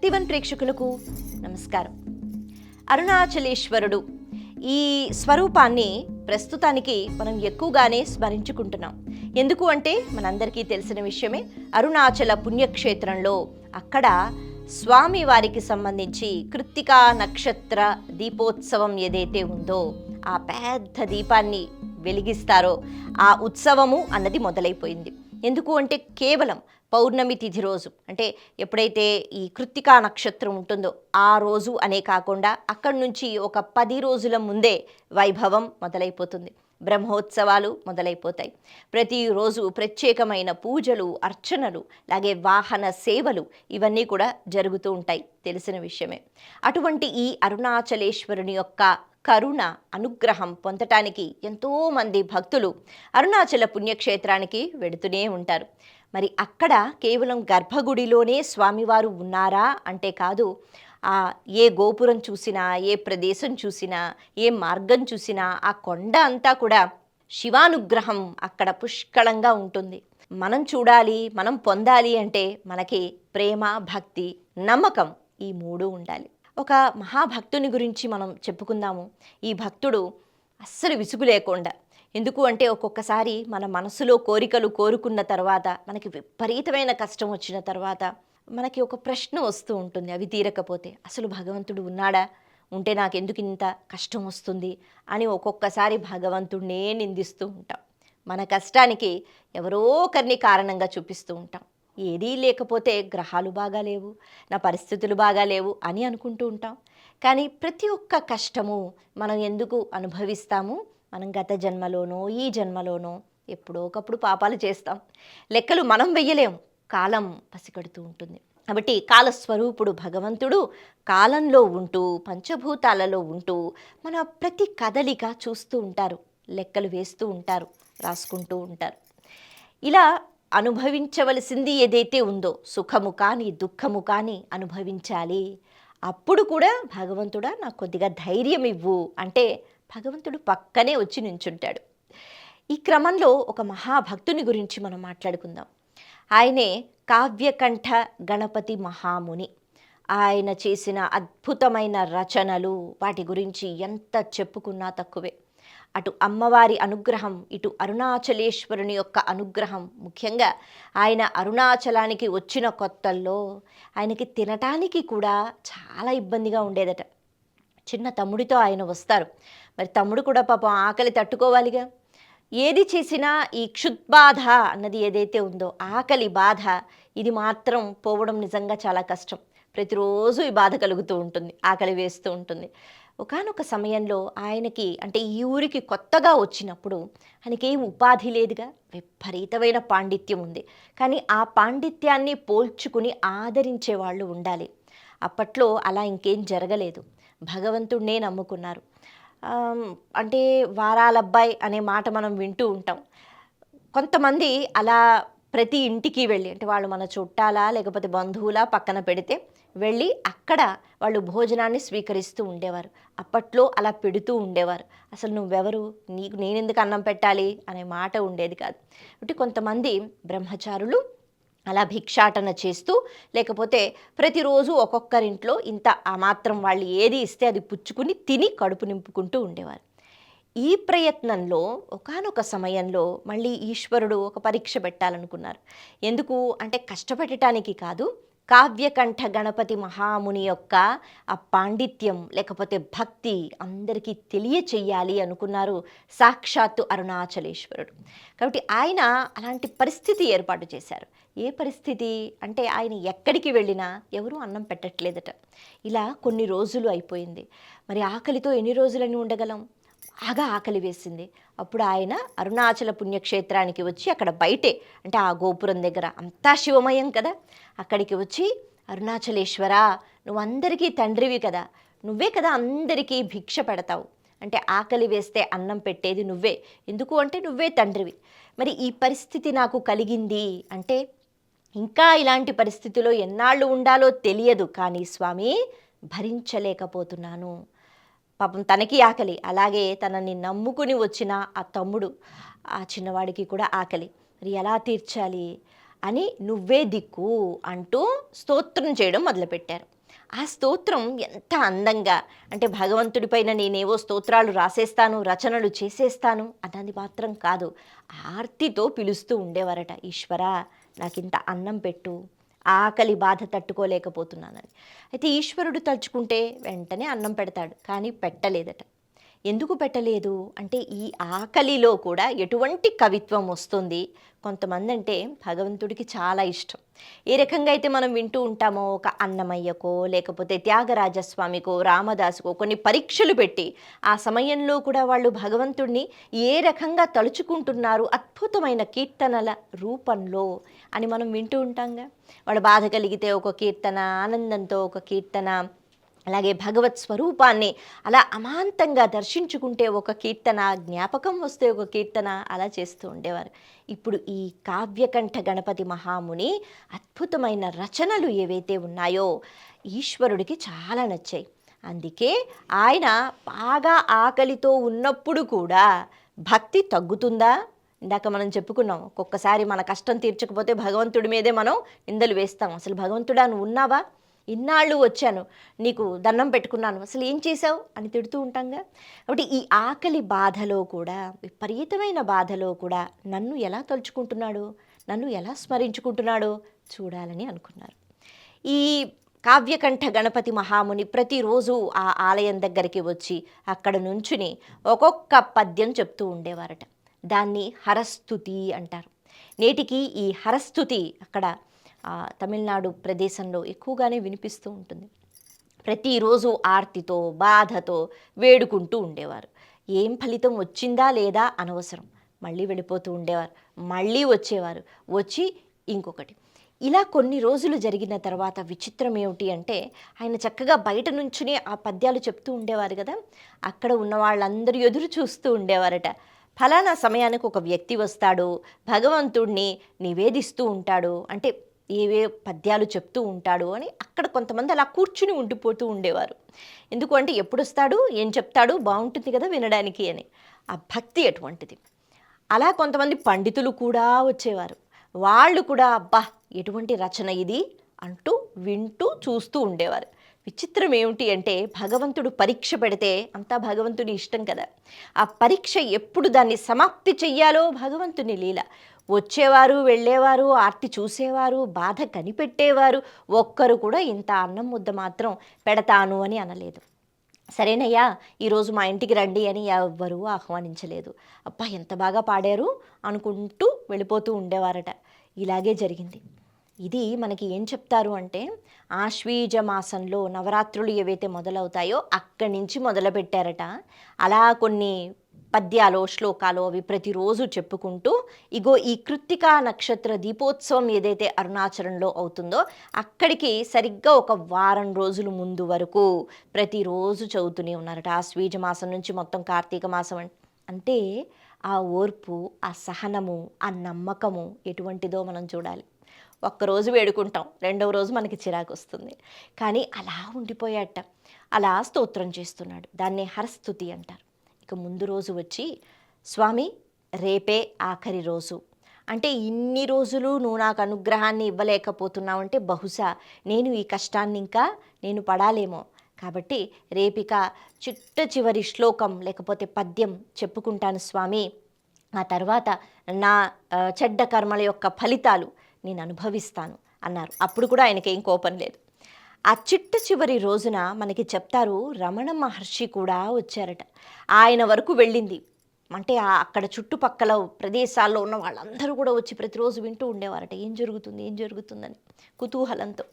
భక్తివన్ ప్రేక్షకులకు నమస్కారం. అరుణాచలేశ్వరుడు ఈ స్వరూపాన్ని ప్రస్తుతానికి మనం ఎక్కువగానే స్మరించుకుంటున్నాం. ఎందుకు అంటే మనందరికీ తెలిసిన విషయమే, అరుణాచల పుణ్యక్షేత్రంలో అక్కడ స్వామి వారికి సంబంధించి కృత్తికా నక్షత్ర దీపోత్సవం ఏదైతే ఉందో ఆ పెద్ద దీపాన్ని వెలిగిస్తారో ఆ ఉత్సవము అన్నది మొదలైపోయింది. ఎందుకు అంటే కేవలం పౌర్ణమి తిథి రోజు, అంటే ఎప్పుడైతే ఈ కృత్తికా నక్షత్రం ఉంటుందో ఆ రోజు అనే కాకుండా అక్కడి నుంచి ఒక 10 రోజుల ముందే వైభవం మొదలైపోతుంది. బ్రహ్మోత్సవాలు మొదలైపోతాయి. ప్రతిరోజు ప్రత్యేకమైన పూజలు, అర్చనలు, అలాగే వాహన సేవలు ఇవన్నీ కూడా జరుగుతూ ఉంటాయి, తెలిసిన విషయమే. అటువంటి ఈ అరుణాచలేశ్వరుని యొక్క కరుణ అనుగ్రహం పొందటానికి ఎంతోమంది భక్తులు అరుణాచల పుణ్యక్షేత్రానికి వెడుతూనే ఉంటారు. మరి అక్కడ కేవలం గర్భగుడిలోనే స్వామివారు ఉన్నారా అంటే కాదు. ఏ గోపురం చూసినా, ఏ ప్రదేశం చూసినా, ఏ మార్గం చూసినా ఆ కొండ అంతా కూడా శివానుగ్రహం అక్కడ పుష్కళంగా ఉంటుంది. మనం చూడాలి, మనం పొందాలి అంటే మనకి ప్రేమ, భక్తి, నమ్మకం ఈ మూడు ఉండాలి. ఒక మహాభక్తుని గురించి మనం చెప్పుకుందాము. ఈ భక్తుడు అస్సలు విసుగు లేకుండా, ఎందుకు అంటే ఒక్కొక్కసారి మన మనసులో కోరికలు కోరుకున్న తర్వాత మనకి విపరీతమైన కష్టం వచ్చిన తర్వాత మనకి ఒక ప్రశ్న వస్తూ ఉంటుంది. అవి తీరకపోతే అసలు భగవంతుడు ఉన్నాడా, ఉంటే నాకెందుకు ఇంత కష్టం వస్తుంది అని ఒక్కొక్కసారి భగవంతుడినే నిందిస్తూ ఉంటాం. మన కష్టానికి ఎవరో ఒకరిని కారణంగా చూపిస్తూ ఉంటాం. ఏదీ లేకపోతే గ్రహాలు బాగా లేవు, నా పరిస్థితులు బాగా లేవు అని అనుకుంటూ ఉంటాం. కానీ ప్రతి ఒక్క కష్టము మనం ఎందుకు అనుభవిస్తాము? మనం గత జన్మలోనో ఈ జన్మలోనో ఎప్పుడో ఒకప్పుడు పాపాలు చేస్తాం. లెక్కలు మనం వెయ్యలేము, కాలం పసిగడుతూ ఉంటుంది. కాబట్టి కాలస్వరూపుడు భగవంతుడు కాలంలో ఉంటూ, పంచభూతాలలో ఉంటూ మన ప్రతి కదలిక చూస్తూ ఉంటారు, లెక్కలు వేస్తూ ఉంటారు, రాసుకుంటూ ఉంటారు. ఇలా అనుభవించవలసింది ఏదైతే ఉందో, సుఖము కానీ దుఃఖము కానీ అనుభవించాలి. అప్పుడు కూడా భగవంతుడా నాకు కొద్దిగా ధైర్యం ఇవ్వు అంటే భగవంతుడు పక్కనే వచ్చి నించుంటాడు. ఈ క్రమంలో ఒక మహాభక్తుని గురించి మనం మాట్లాడుకుందాం. ఆయనే కావ్యకంఠ గణపతి మహాముని. ఆయన చేసిన అద్భుతమైన రచనలు, వాటి గురించి ఎంత చెప్పుకున్నా తక్కువే. అటు అమ్మవారి అనుగ్రహం, ఇటు అరుణాచలేశ్వరుని యొక్క అనుగ్రహం. ముఖ్యంగా ఆయన అరుణాచలానికి వచ్చిన కొత్తల్లో ఆయనకి తినటానికి కూడా చాలా ఇబ్బందిగా ఉండేదట. చిన్న తమ్ముడితో ఆయన వస్తారు. మరి తమ్ముడు కూడా పాపం ఆకలి తట్టుకోవాలిగా. ఏది చేసినా ఈ క్షుద్బాధ అన్నది ఏదైతే ఉందో, ఆకలి బాధ, ఇది మాత్రం పోవడం నిజంగా చాలా కష్టం. ప్రతిరోజు ఈ బాధ కలుగుతూ ఉంటుంది, ఆకలి వేస్తూ ఉంటుంది. ఒకానొక సమయంలో ఆయనకి, అంటే ఈ ఊరికి కొత్తగా వచ్చినప్పుడు ఆయనకి ఏం ఉపాధి లేదుగా, విపరీతమైన పాండిత్యం ఉంది. కానీ ఆ పాండిత్యాన్ని పోల్చుకుని ఆదరించే వాళ్ళు ఉండాలి. అప్పట్లో అలా ఇంకేం జరగలేదు. భగవంతుడినే నమ్ముకున్నారు. అంటే వారాలబ్బాయి అనే మాట మనం వింటూ ఉంటాం. కొంతమంది అలా ప్రతి ఇంటికి వెళ్ళి, అంటే వాళ్ళు మన చుట్టాలా లేకపోతే బంధువులా పక్కన పెడితే వెళ్ళి అక్కడ వాళ్ళు భోజనాన్ని స్వీకరిస్తూ ఉండేవారు. అప్పట్లో అలా పెడుతూ ఉండేవారు. అసలు నువ్వెవరు, నీకు నేనెందుకు అన్నం పెట్టాలి అనే మాట ఉండేది కాదు. అంటే కొంతమంది బ్రహ్మచారులు అలా భిక్షాటన చేస్తూ, లేకపోతే ప్రతిరోజు ఒక్కొక్కరింట్లో ఇంత ఆ మాత్రం వాళ్ళు ఏది ఇస్తే అది పుచ్చుకుని తిని కడుపు నింపుకుంటూ ఉండేవారు. ఈ ప్రయత్నంలో ఒకానొక సమయంలో మళ్ళీ ఈశ్వరుడు ఒక పరీక్ష పెట్టాలనుకున్నారు. ఎందుకు అంటే కష్టపెట్టడానికి కాదు, కావ్యకంఠ గణపతి మహాముని యొక్క ఆ పాండిత్యం లేకపోతే భక్తి అందరికీ తెలియచెయ్యాలి అనుకున్నారు సాక్షాత్తు అరుణాచలేశ్వరుడు. కాబట్టి ఆయన అలాంటి పరిస్థితి ఏర్పాటు చేశారు. ఏ పరిస్థితి అంటే ఆయన ఎక్కడికి వెళ్ళినా ఎవరూ అన్నం పెట్టట్లేదట. ఇలా కొన్ని రోజులు అయిపోయింది. మరి ఆకలితో ఎన్ని రోజులని ఉండగలం? బాగా ఆకలి వేసింది. అప్పుడు ఆయన అరుణాచల పుణ్యక్షేత్రానికి వచ్చి అక్కడ బయటే, అంటే ఆ గోపురం దగ్గర అంతా శివమయం కదా, అక్కడికి వచ్చి అరుణాచలేశ్వరా, నువ్వు అందరికీ తండ్రివి కదా, నువ్వే కదా అందరికీ భిక్ష పెడతావు, అంటే ఆకలి వేస్తే అన్నం పెట్టేది నువ్వే, ఎందుకు అంటే నువ్వే తండ్రివి. మరి ఈ పరిస్థితి నాకు కలిగింది అంటే ఇంకా ఇలాంటి పరిస్థితిలో ఎన్నాళ్ళు ఉండాలో తెలియదు, కానీ స్వామి భరించలేకపోతున్నాను. పాపం తనకి ఆకలి, అలాగే తనని నమ్ముకుని వచ్చిన ఆ తమ్ముడు, ఆ చిన్నవాడికి కూడా ఆకలి. మరి ఎలా తీర్చాలి అని నువ్వే దిక్కు అంటూ స్తోత్రం చేయడం మొదలుపెట్టారు. ఆ స్తోత్రం ఎంత అందంగా, అంటే భగవంతుడి పైన నేనేవో స్తోత్రాలు రాసేస్తాను, రచనలు చేసేస్తాను అన్నది మాత్రం కాదు. ఆర్తితో పిలుస్తూ ఉండేవారట, ఈశ్వరా నాకింత అన్నం పెట్టు, ఆకలి బాధ తట్టుకోలేకపోతున్నానని. అయితే ఈశ్వరుడు తలుచుకుంటే వెంటనే అన్నం పెడతాడు, కానీ పెట్టలేదట. ఎందుకు పెట్టలేదు అంటే, ఈ ఆకలిలో కూడా ఎటువంటి కవిత్వం వస్తుంది. కొంతమంది అంటే భగవంతుడికి చాలా ఇష్టం. ఏ రకంగా అయితే మనం వింటూ ఉంటామో, ఒక అన్నమయ్యకో లేకపోతే త్యాగరాజస్వామికో రామదాసుకో కొన్ని పరీక్షలు పెట్టి ఆ సమయంలో కూడా వాళ్ళు భగవంతుడిని ఏ రకంగా తలుచుకుంటున్నారు అద్భుతమైన కీర్తనల రూపంలో అని మనం వింటూ ఉంటాంగా. వాళ్ళ బాధ కలిగితే ఒక కీర్తన, ఆనందంతో ఒక కీర్తన, అలాగే భగవత్ స్వరూపాన్ని అలా అమాంతంగా దర్శించుకుంటే ఒక కీర్తన, జ్ఞాపకం వస్తే ఒక కీర్తన, అలా చేస్తూ ఉండేవారు. ఇప్పుడు ఈ కావ్యకంఠ గణపతి మహాముని అద్భుతమైన రచనలు ఏవైతే ఉన్నాయో ఈశ్వరుడికి చాలా నచ్చాయి. అందుకే ఆయన బాగా ఆకలితో ఉన్నప్పుడు కూడా భక్తి తగ్గుతుందా? ఇందాక మనం చెప్పుకున్నాం, ఒక్కొక్కసారి మన కష్టం తీర్చకపోతే భగవంతుడి మీదే మనం నిందలు వేస్తాం. అసలు భగవంతుడా నువ్వు ఉన్నావా, ఇన్నాళ్ళు వచ్చాను, నీకు దండం పెట్టుకున్నాను, అసలు ఏం చేశావు అని తిడుతూ ఉంటాంగా. కాబట్టి ఈ ఆకలి బాధలో కూడా, విపరీతమైన బాధలో కూడా నన్ను ఎలా తలుచుకుంటున్నాడు, నన్ను ఎలా స్మరించుకుంటున్నాడో చూడాలని అనుకున్నారు. ఈ కావ్యకంఠ గణపతి మహాముని ప్రతిరోజు ఆ ఆలయం దగ్గరికి వచ్చి అక్కడ నుంచుని ఒక్కొక్క పద్యం చెప్తూ ఉండేవారట. దాన్ని హరస్తుతి అంటారు. నేటికి ఈ హరస్తుతి అక్కడ తమిళనాడు ప్రదేశంలో ఎక్కువగానే వినిపిస్తూ ఉంటుంది. ప్రతిరోజు ఆర్తితో బాధతో వేడుకుంటూ ఉండేవారు. ఏం ఫలితం వచ్చిందా లేదా అనవసరం, మళ్ళీ వెళ్ళిపోతూ ఉండేవారు, మళ్ళీ వచ్చేవారు, వచ్చి ఇంకొకటి. ఇలా కొన్ని రోజులు జరిగిన తర్వాత విచిత్రం ఏమిటి అంటే, ఆయన చక్కగా బయట నుంచునే ఆ పద్యాలు చెప్తూ ఉండేవారు కదా, అక్కడ ఉన్న వాళ్ళందరూ ఎదురు చూస్తూ ఉండేవారట. ఫలానా సమయానికి ఒక వ్యక్తి వస్తాడు, భగవంతుడిని నివేదిస్తూ ఉంటాడు, అంటే ఏవే పద్యాలు చెప్తూ ఉంటాడు అని అక్కడ కొంతమంది అలా కూర్చుని ఉండిపోతూ ఉండేవారు. ఎందుకు అంటే ఎప్పుడు వస్తాడు, ఏం చెప్తాడు, బాగుంటుంది కదా వినడానికి అని. ఆ భక్తి అటువంటిది. అలా కొంతమంది పండితులు కూడా వచ్చేవారు. వాళ్ళు కూడా అబ్బా ఎటువంటి రచన ఇది అంటూ వింటూ చూస్తూ ఉండేవారు. విచిత్రం ఏమిటి అంటే, భగవంతుడు పరీక్ష పెడితే అంతా భగవంతుని ఇష్టం కదా, ఆ పరీక్ష ఎప్పుడు దాన్ని సమాప్తి చెయ్యాలో భగవంతుని లీల. వచ్చేవారు, వెళ్ళేవారు, ఆర్తి చూసేవారు, బాధ కనిపెట్టేవారు, ఒక్కరు కూడా ఇంత అన్నం ముద్ద మాత్రం పెడతాను అని అనలేదు. సరేనయ్యా ఈరోజు మా ఇంటికి రండి అని ఎవ్వరూ ఆహ్వానించలేదు. అబ్బా ఎంత బాగా పాడారు అనుకుంటూ వెళ్ళిపోతూ ఉండేవారట. ఇలాగే జరిగింది. ఇది మనకి ఏం చెప్తారు అంటే, ఆశ్వీజ మాసంలో నవరాత్రులు ఏవైతే మొదలవుతాయో అక్కడి నుంచి మొదలుపెట్టారట. అలా కొన్ని పద్యాలు, శ్లోకాలు అవి ప్రతిరోజు చెప్పుకుంటూ, ఇగో ఈ కృత్తికా నక్షత్ర దీపోత్సవం ఏదైతే అరుణాచలంలో అవుతుందో అక్కడికి సరిగ్గా ఒక వారం రోజుల ముందు వరకు ప్రతిరోజు చదువుతూనే ఉన్నారట. ఆశ్వీజ మాసం నుంచి మొత్తం కార్తీక మాసం అంటే ఆ ఓర్పు, ఆ సహనము, ఆ నమ్మకము ఎటువంటిదో మనం చూడాలి. ఒక్కరోజు వేడుకుంటాం, రెండవ రోజు మనకి చిరాకు వస్తుంది. కానీ అలా ఉండిపోయాట. అలా స్తోత్రం చేస్తున్నాడు. దాన్నే హరస్తుతి అంటారు. ఇక ముందు రోజు వచ్చి, స్వామి రేపే ఆఖరి రోజు, అంటే ఇన్ని రోజులు నువ్వు నాకు అనుగ్రహాన్ని ఇవ్వలేకపోతున్నావు అంటే బహుశా నేను ఈ కష్టాన్ని ఇంకా నేను పడాలేమో, కాబట్టి రేపిక చిట్ట చివరి శ్లోకం లేకపోతే పద్యం చెప్పుకుంటాను స్వామి, ఆ తర్వాత నా చెడ్డ కర్మల యొక్క ఫలితాలు నేను అనుభవిస్తాను అన్నారు. అప్పుడు కూడా ఆయనకేం కోపం లేదు. ఆ చిట్ట చివరి రోజున మనకి చెప్తారు, రమణ మహర్షి కూడా వచ్చారట. ఆయన వరకు వెళ్ళింది. అంటే అక్కడ చుట్టుపక్కల ప్రదేశాల్లో ఉన్న వాళ్ళందరూ కూడా వచ్చి ప్రతిరోజు వింటూ ఉండేవారట, ఏం జరుగుతుంది ఏం జరుగుతుందని కుతూహలంతో.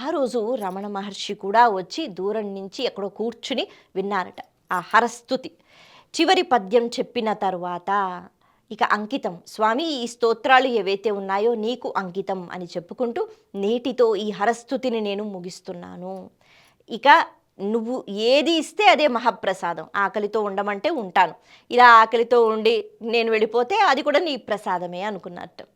ఆ రోజు రమణ మహర్షి కూడా వచ్చి దూరం నుంచి ఎక్కడో కూర్చుని విన్నారట ఆ హరస్తుతి. చివరి పద్యం చెప్పిన తరువాత ఇక అంకితం, స్వామి ఈ స్తోత్రాలు ఏవైతే ఉన్నాయో నీకు అంకితం అని చెప్పుకుంటూ, నేటితో ఈ హరస్తుతిని నేను ముగిస్తున్నాను. ఇక నువ్వు ఏది ఇస్తే అదే మహాప్రసాదం. ఆకలితో ఉండమంటే ఉంటాను, ఇలా ఆకలితో ఉండి నేను వెళ్ళిపోతే అది కూడా నీ ప్రసాదమే అనుకున్నట్టు.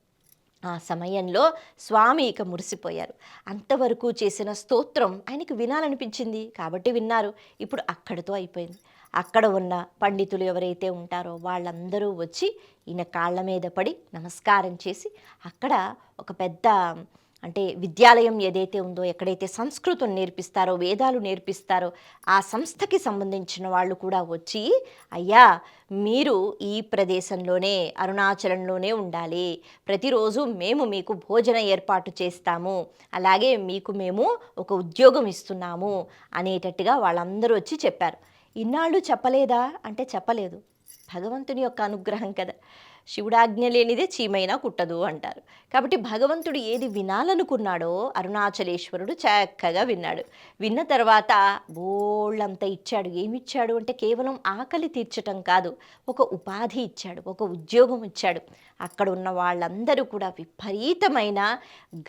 ఆ సమయంలో స్వామి ఇక మురిసిపోయారు. అంతవరకు చేసిన స్తోత్రం ఆయనకు వినాలనిపించింది కాబట్టి విన్నారు. ఇప్పుడు అక్కడితో అయిపోయింది. అక్కడ ఉన్న పండితులు ఎవరైతే ఉంటారో వాళ్ళందరూ వచ్చి ఈయన కాళ్ళ మీద పడి నమస్కారం చేసి, అక్కడ ఒక పెద్ద అంటే విద్యాలయం ఏదైతే ఉందో, ఎక్కడైతే సంస్కృతం నేర్పిస్తారో, వేదాలు నేర్పిస్తారో ఆ సంస్థకి సంబంధించిన వాళ్ళు కూడా వచ్చి, అయ్యా మీరు ఈ ప్రదేశంలోనే అరుణాచలంలోనే ఉండాలి, ప్రతిరోజు మేము మీకు భోజన ఏర్పాటు చేస్తాము, అలాగే మీకు మేము ఒక ఉద్యోగం ఇస్తున్నాము అనేటట్టుగా వాళ్ళందరూ వచ్చి చెప్పారు. ఇన్నాళ్ళు చెప్పలేదా అంటే చెప్పలేదు. భగవంతుని యొక్క అనుగ్రహం కదా. శివుడాజ్ఞ లేనిదే చీమైనా కుట్టదు అంటారు. కాబట్టి భగవంతుడు ఏది వినాలనుకున్నాడో అరుణాచలేశ్వరుడు చక్కగా విన్నాడు. విన్న తర్వాత బోళ్ళంత ఇచ్చాడు. ఏమిచ్చాడు అంటే కేవలం ఆకలి తీర్చటం కాదు, ఒక ఉపాధి ఇచ్చాడు, ఒక ఉద్యోగం ఇచ్చాడు. అక్కడ ఉన్న వాళ్ళందరూ కూడా విపరీతమైన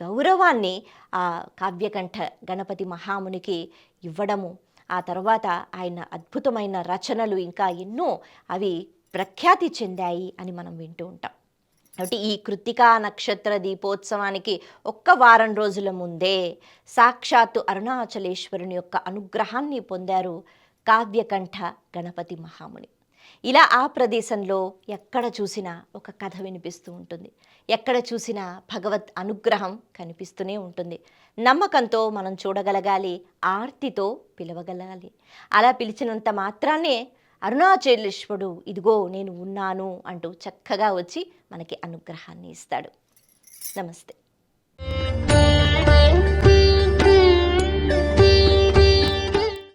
గౌరవాన్ని ఆ కావ్యకంఠ గణపతి మహామునికి ఇవ్వడము, ఆ తర్వాత ఆయన అద్భుతమైన రచనలు ఇంకా ఎన్నో అవి ప్రఖ్యాతి చెందాయి అని మనం వింటూ ఉంటాం. కాబట్టి ఈ కృత్తికా నక్షత్ర దీపోత్సవానికి ఒక్క వారం రోజుల ముందే సాక్షాత్తు అరుణాచలేశ్వరుని యొక్క అనుగ్రహాన్ని పొందారు కావ్యకంఠ గణపతి మహాముని. ఇలా ఆ ప్రదేశంలో ఎక్కడ చూసినా ఒక కథ వినిపిస్తూ ఉంటుంది, ఎక్కడ చూసినా భగవత్ అనుగ్రహం కనిపిస్తూనే ఉంటుంది. నమ్మకంతో మనం చూడగలగాలి, ఆర్తితో పిలవగలగాలి. అలా పిలిచినంత మాత్రాన్నే అరుణాచలేశ్వరుడు ఇదిగో నేను ఉన్నాను అంటూ చక్కగా వచ్చి మనకి అనుగ్రహాన్ని ఇస్తాడు. నమస్తే.